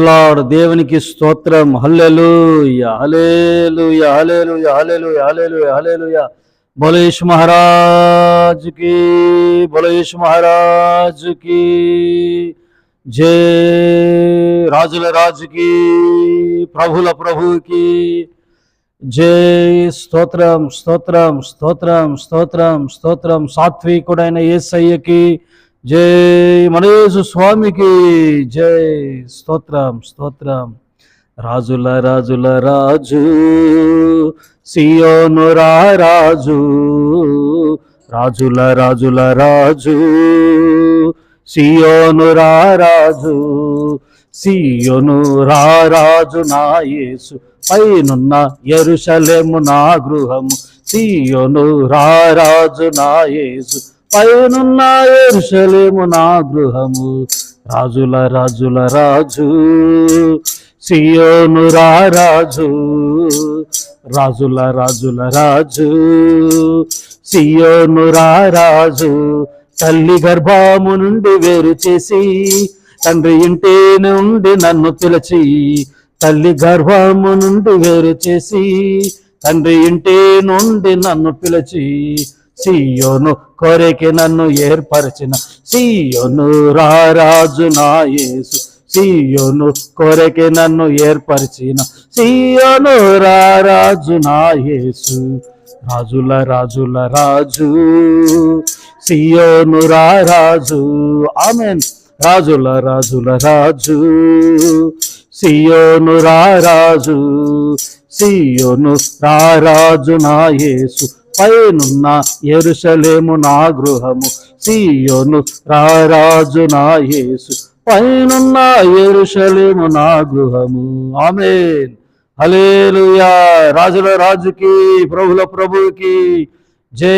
Lord, దేవునికి స్తోత్రం. హల్లెలూయా, హల్లెలూయా, హల్లెలూయా, హల్లెలూయా, హల్లెలూయా, హల్లెలూయా. బోలో యేసు మహారాజ్ కి, బోలో యేసు మహారాజ్ కి జై. రాజుల రాజుకి, ప్రభుల ప్రభుకి జై. స్తోత్రం, స్తోత్రం, స్తోత్రం, స్తోత్రం, స్తోత్రం. సాత్వికుడైన యేసయ్యకి జై. మన యేసు స్వామికి జై. స్తోత్రం, స్తోత్రం. రాజుల రాజుల రాజు, సియోను రాజు, రాజుల రాజుల రాజు, సియోను రాజు, సియోను రాజు నా యేసు, పైనున్న యెరూషలేము నా గృహము. సియోను రాజు నా యేసు, పైనున్న యెరూషలేము నా గృహము. రాజుల రాజుల రాజు, సియోను రాజు, రాజుల రాజుల రాజు, సియోను రాజు. తల్లి గర్భము నుండి వేరు చేసి, తండ్రి ఇంటి నుండి నన్ను పిలిచి, తల్లి గర్భము నుండి వేరు చేసి, తండ్రి ఇంటి నుండి నన్ను పిలిచి, సియోను కొరకి నన్ను ఏర్పరిచిన, సియోను రాజు నా యేసు, సియోను కొరకి నన్ను ఏర్పరిచిన, సియోను రాజు నా యేసు. రాజుల రాజుల రాజు, సియోను రాజు. ఆమేన్. రాజుల రాజుల రాజు, సియోను రాజు, సియోను రాజు నా యేసు, పైనున్న యెరూషలేము నా గృహము. సియోను రాజు నా యేసు, పైనున్న యెరూషలేము నా గృహము. ఆమేన్. హల్లెలూయా. రాజుల రాజుకి, ప్రభుల ప్రభువుకి జై.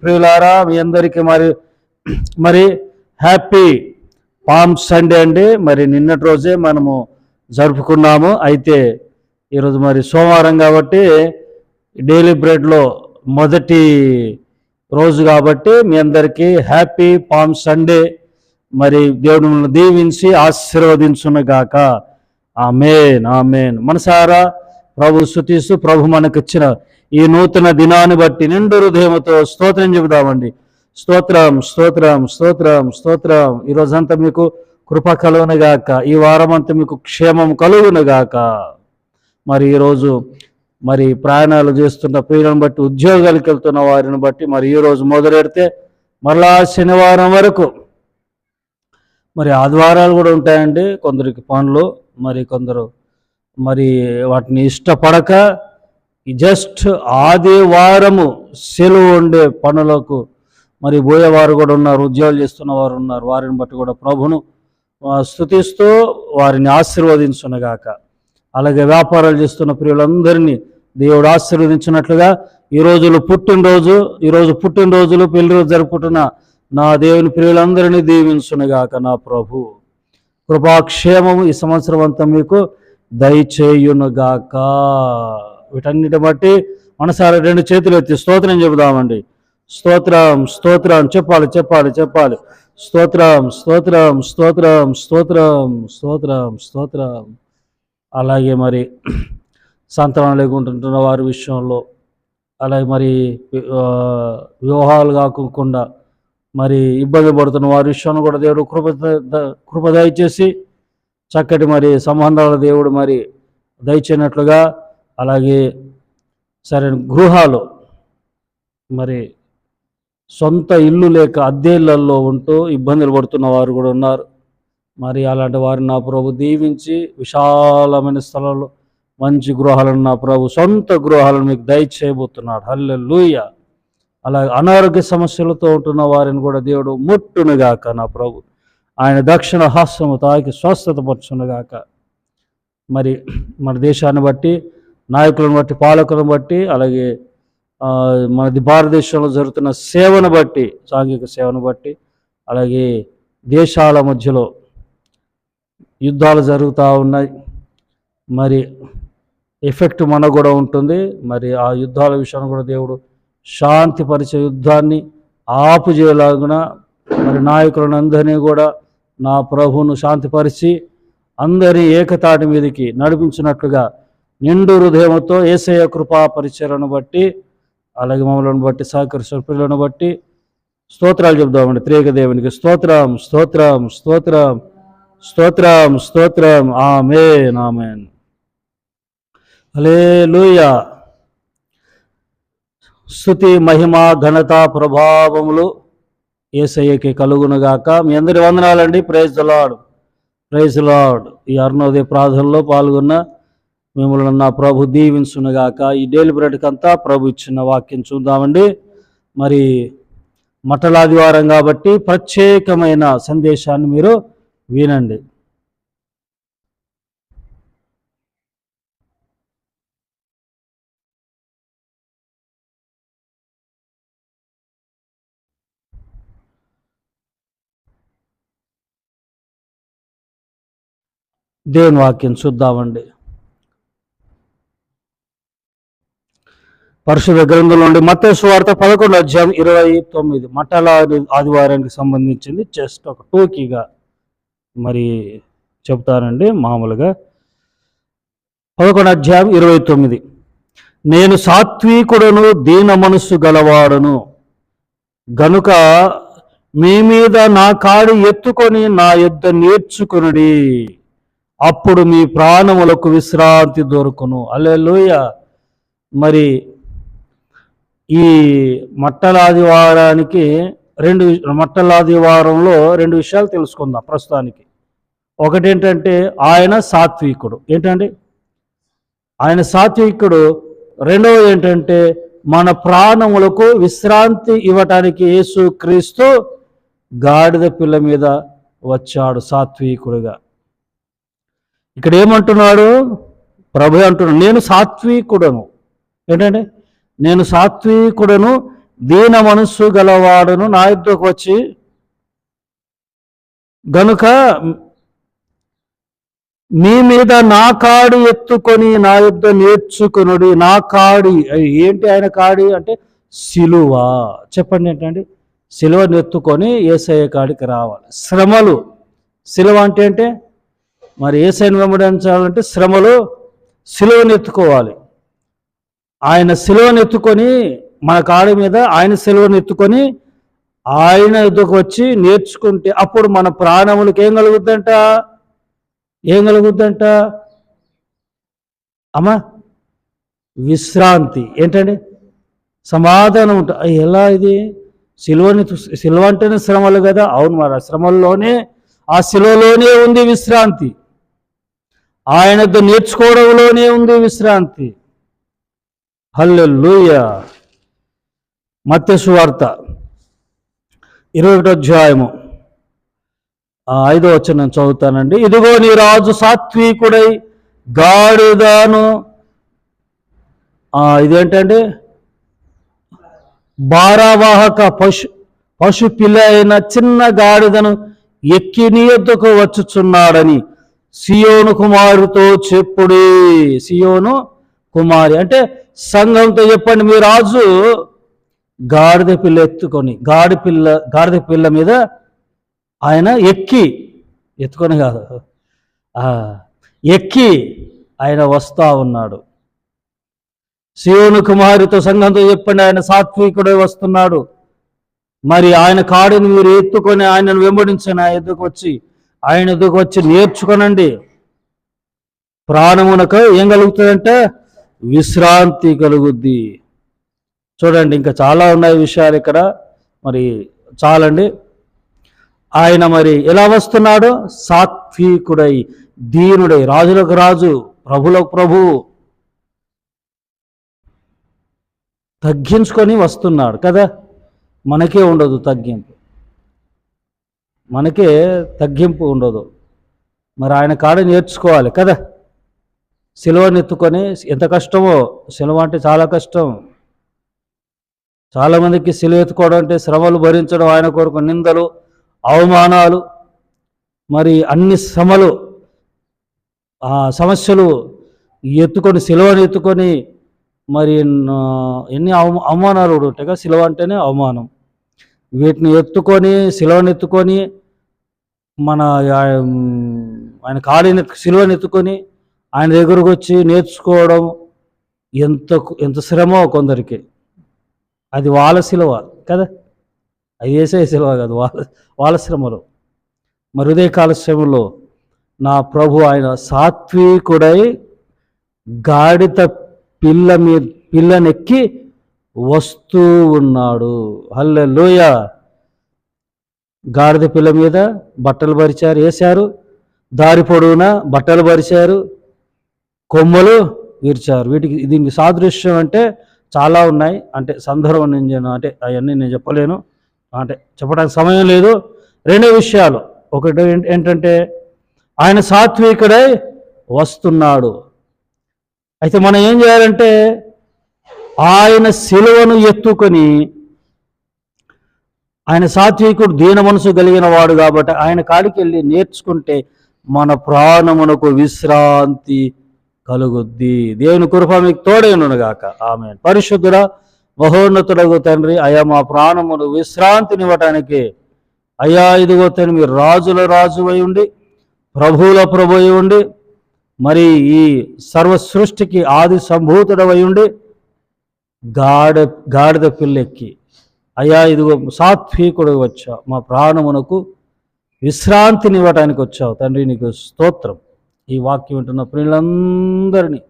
ప్రియులారా, మీ అందరికీ మరి హ్యాపీ పామ్ సండే అండి. మరి నిన్నటి రోజే మనము జరుపుకున్నాము. అయితే ఈరోజు మరి సోమవారం కాబట్టి డైలీ బ్రెడ్లో మొదటి రోజు కాబట్టి మీ అందరికీ హ్యాపీ పామ్ సండే. మరి దేవుడు మిమ్మల్ని దీవించి ఆశీర్వదించునుగాక. ఆమేన్, ఆమేన్. మనసారా ప్రభు స్తుతిస్తూ, ప్రభు మనకు ఇచ్చిన ఈ నూతన దినాన్ని బట్టి నిండు హృదయంతో స్తోత్రం చెబుదామండి. స్తోత్రం, స్తోత్రం, స్తోత్రం, స్తోత్రం. ఈరోజంతా మీకు కృప కలుగునుగాక, ఈ వారం అంతా మీకు క్షేమం కలుగునుగాక. మరి ఈరోజు మరి ప్రయాణాలు చేస్తున్న ప్రియులను బట్టి, ఉద్యోగాలకు వెళ్తున్న వారిని బట్టి మరి ఈరోజు మొదలెడితే మరలా శనివారం వరకు, మరి ఆదివారాలు కూడా ఉంటాయండి కొందరికి పనులు. మరి కొందరు మరి వాటిని ఇష్టపడక జస్ట్ ఆదివారము సెలవు ఉండే పనులకు మరి పోయేవారు కూడా ఉన్నారు, ఉద్యోగాలు చేస్తున్న వారు ఉన్నారు. వారిని బట్టి కూడా ప్రభును స్తుతిస్తూ వారిని ఆశీర్వదించునుగాక. అలాగే వ్యాపారాలు చేస్తున్న ప్రియులందరినీ దేవుడు ఆశీర్వదించినట్లుగా ఈరోజు పుట్టినరోజులు పెళ్లి రోజు జరుపుకుంటున్న నా దేవుని ప్రియులందరినీ దీవించునుగాక నా ప్రభు. కృపాక్షేమము ఈ సంవత్సరం అంతా మీకు దయచేయునుగాక. వీటన్నిటి బట్టి మనసారి రెండు చేతులు ఎత్తి స్తోత్రం చెబుదామండి. స్తోత్రం, స్తోత్రం. చెప్పాలి, చెప్పాలి, చెప్పాలి. స్తోత్రం, స్తోత్రం, స్తోత్రం, స్తోత్రం, స్తోత్రం, స్తోత్రం. అలాగే మరి సంతానం లేకుంటున్న వారి విషయంలో, అలాగే మరి వివాహాలు కాకుండా మరి ఇబ్బంది పడుతున్న వారి విషయంలో కూడా దేవుడు కృప దయచేసి చక్కటి మరి సంబంధాల దేవుడు మరి దయచేయనట్లుగా, అలాగే సరైన గృహాలు, మరి సొంత ఇల్లు లేక అద్దె ఇళ్లలో ఉంటూ ఇబ్బందులు పడుతున్న వారు కూడా ఉన్నారు. మరి అలాంటి వారిని నా ప్రభు దీవించి విశాలమైన స్థలంలో మంచి గృహాలను నా ప్రభు సొంత గృహాలను మీకు దయచేయబోతున్నాడు. హల్లెలూయా. అలాగే అనారోగ్య సమస్యలతో ఉంటున్న వారిని కూడా దేవుడు ముట్టునుగాక నా ప్రభు. ఆయన దక్షిణ హాస్యము తాకి స్వస్థత పరచునుగాక. మరి మన దేశాన్ని బట్టి, నాయకులను బట్టి, పాలకులను బట్టి, అలాగే మన భారతదేశంలో జరుగుతున్న సేవను బట్టి, సాంఘిక సేవను బట్టి, అలాగే దేశాల మధ్యలో యుద్ధాలు జరుగుతూ ఉన్నాయి. మరి ఎఫెక్ట్ మనకు కూడా ఉంటుంది. మరి ఆ యుద్ధాల విషయాన్ని కూడా దేవుడు శాంతిపరిచే యుద్ధాన్ని ఆపుజేయలాగున మరి నాయకులను అందరినీ కూడా నా ప్రభువును శాంతిపరిచి అందరి ఏకతాటి మీదకి నడిపించినట్లుగా నిండు హృదయంతో యేసయ్య కృపా పరిచయను బట్టి, అలాగే మమ్మల్ని బట్టి సహకరించిన పిల్లలను బట్టి స్తోత్రాలు చెప్దామండి. త్రేక దేవునికి స్తోత్రం, స్తోత్రం, స్తోత్రం, స్తోత్రం, స్తోత్రం. ఆమేన్, ఆమేన్. హల్లెలూయా. స్తుతి, మహిమ, ఘనత, ప్రభావములు యేసయ్యకి కలుగునుగాక. మీ అందరి వందనాలండి. Praise the Lord, praise the Lord. ఈ అరుణోదయ ప్రార్థనలో పాల్గొన్న మిమ్మల్ని నా ప్రభు దీవించునుగాక. ఈ డైలీ బ్రెడ్కి అంతా ప్రభు ఇచ్చిన వాక్యం చూద్దామండి. మరి మట్టలాదివారం కాబట్టి ప్రత్యేకమైన సందేశాన్ని మీరు వినండి. దేవుని వాక్యం చూద్దామండి. పరిశుద్ధ గ్రంథంలో నుండి మత్తయి సువార్త 11:29 మట్టల ఆదివారానికి సంబంధించింది. జస్ట్ ఒక టోకీగా మరి చెప్తానండి. మామూలుగా 11:29 నేను సాత్వికుడను, దీన మనస్సు గలవాడను గనుక మీ మీద నా కాడి ఎత్తుకొని నా యొద్ద నేర్చుకొనుడి, అప్పుడు మీ ప్రాణములకు విశ్రాంతి దొరుకును. హల్లెలూయా. మరి ఈ మట్టలాదివారానికి మట్టలాదివారంలో రెండు విషయాలు తెలుసుకుందాం ప్రస్తుతానికి. ఒకటి ఏంటంటే ఆయన సాత్వికుడు. ఏంటండి ఆయన సాత్వికుడు. రెండవది ఏంటంటే మన ప్రాణములకు విశ్రాంతి ఇవ్వటానికి యేసు క్రీస్తు గాడిద పిల్ల మీద వచ్చాడు సాత్వికుడుగా. ఇక్కడ ఏమంటున్నాడు ప్రభు? అంటున్నాడు నేను సాత్వికుడను. ఏంటంటే నేను సాత్వికుడను, దీన మనస్సు గలవాడను, నా యుద్ధకు వచ్చి గనుక మీ మీద నా కాడి ఎత్తుకొని నా యుద్ధ నేర్చుకునుడి. నా కాడి ఏంటి? ఆయన కాడి అంటే సిలువ. చెప్పండి ఏంటండి? సిలువను ఎత్తుకొని యేసయ్య కాడికి రావాలి. శ్రమలు. సిలువ అంటే మరి యేసయ్యను వెంబడించాలంటే శ్రమలు. సిలువను ఎత్తుకోవాలి. ఆయన సిలువను ఎత్తుకొని మన కాడి మీద ఆయన సిలువను ఎత్తుకొని ఆయన ఎదుకు వచ్చి నేర్చుకుంటే అప్పుడు మన ప్రాణములకు ఏం కలుగుద్దంట? ఏం కలుగుద్దంట అమ్మా? విశ్రాంతి. ఏంటండి? సమాధానం ఉంటుంది. ఎలా ఇది? సిలువ అంటేనే శ్రమలు కదా. అవును, మరి ఆ శ్రమల్లోనే ఆ సిలువలోనే ఉంది విశ్రాంతి. ఆయనతో నేర్చుకోవడంలోనే ఉంది విశ్రాంతి. హల్లెలూయా. మత్తయి సువార్త 21:5 చదువుతానండి. ఇదిగో నీ రాజు సాత్వికుడై గాడిదను, ఇదేంటండి? భారవాహక పశు పిల్ల అయిన చిన్న గాడిదను ఎక్కి నీ యొద్దకు వచ్చుచున్నాడని సియోను కుమారుతో చెప్పుడి. సియోను కుమారి అంటే సంఘంతో చెప్పండి. మీ రాజు గాడిద పిల్ల ఎత్తుకొని, గాడిద పిల్ల మీద ఆయన ఎత్తుకొని కాదు, ఎక్కి ఆయన వస్తా ఉన్నాడు. సియోను కుమారితో సంఘంతో చెప్పండి, ఆయన సాత్వికుడే వస్తున్నాడు. మరి ఆయన కాడిని మీరు ఎత్తుకొని ఆయనను వెంబడించండి. ఆయన ఎద్దుకు వచ్చి నేర్చుకోనండి. ప్రాణమునకు ఏం కలుగుతుందంటే విశ్రాంతి కలుగుద్ది. చూడండి, ఇంకా చాలా ఉన్నాయి విషయాలు ఇక్కడ. మరి చాలండి. ఆయన మరి ఎలా వస్తున్నాడు? సాత్వికుడై, దీనుడై, రాజులకు రాజు, ప్రభులకు ప్రభు, తగ్గించుకొని వస్తున్నాడు కదా. మనకే ఉండదు తగ్గింపు, మనకే తగ్గింపు ఉండదు. మరి ఆయన కాడ నేర్చుకోవాలి కదా. సిలువను ఎత్తుకొని ఎంత కష్టమో. సిలువ అంటే చాలా కష్టం. చాలామందికి సిలువ ఎత్తుకోవడం అంటే శ్రమలు భరించడం, ఆయన కొరకు నిందలు, అవమానాలు, మరి అన్ని శ్రమలు, సమస్యలు ఎత్తుకొని సిలువను ఎత్తుకొని మరి ఎన్ని అవమానాలు ఉంటాయి కదా. సిలువ అంటేనే అవమానం. వీటిని ఎత్తుకొని సిలువను ఎత్తుకొని మన ఆయన కాలిని సిలువనెత్తుకొని ఆయన దగ్గరకు వచ్చి నేర్చుకోవడం ఎంత శ్రమో కొందరికి. అది వాళ్ళ సిలువ కదా, అది యేసయ్య సిలువ కాదు, వాళ్ళ శ్రమలు. మరి ఉదయకాల శ్రమలో నా ప్రభు ఆయన సాత్వికుడై గాడిద పిల్లనెక్కి వస్తూ ఉన్నాడు. హల్లెలూయా. గాడిద పిల్ల మీద బట్టలు పరిచారు, వేశారు, దారి పొడవునా బట్టలు పరిచారు, కొమ్మలు విరిచారు. దీనికి సాదృశ్యం అంటే చాలా ఉన్నాయి. అంటే సందర్భం నేను అంటే అవన్నీ నేను చెప్పలేను, అంటే చెప్పడానికి సమయం లేదు. రెండో విషయాలు, ఒకటి ఏంటంటే ఆయన సాత్వికుడై వస్తున్నాడు. అయితే మనం ఏం చేయాలంటే ఆయన సిలువను ఎత్తుకొని, ఆయన సాత్వికుడు దీన మనసు కలిగిన వాడు కాబట్టి ఆయన కాడికి వెళ్ళి నేర్చుకుంటే మన ప్రాణమునకు విశ్రాంతి కలుగుద్ది. దేవుని కృప మీకు తోడైనగాక. ఆమేన్. పరిశుద్ధుడా మహోన్నతుడగు తండ్రి, అయా మా ప్రాణమును విశ్రాంతినివ్వటానికి అయ్యా ఇదిగో తండ్రి, మీరు రాజుల రాజు అయి ఉండి ప్రభువుల ప్రభు అయి ఉండి మరి ఈ సర్వ సృష్టికి ఆది సంభూతుడవై ఉండి గాడిద పిల్లెక్కి అయ్యా ఇదిగో సాత్వికుడు వచ్చావు, మా ప్రాణమునకు విశ్రాంతినివ్వటానికి వచ్చావు తండ్రి, నీకు స్తోత్రం. ఈ వాక్యం వింటున్న ప్రియులందరినీ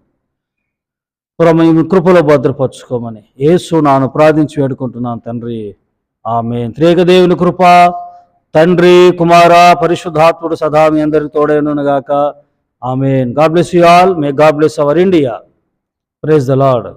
మీ కృపలో భద్రపరచుకోమని యేసు నాను ప్రార్థించి వేడుకుంటున్నాను తండ్రి. ఆమేన్. త్రియేక దేవుని కృప తండ్రి, కుమార, పరిశుద్ధాత్ముడు సదా మీ అందరికి తోడైనగాక. Amen. God bless you all. May God bless our India. Praise the lord.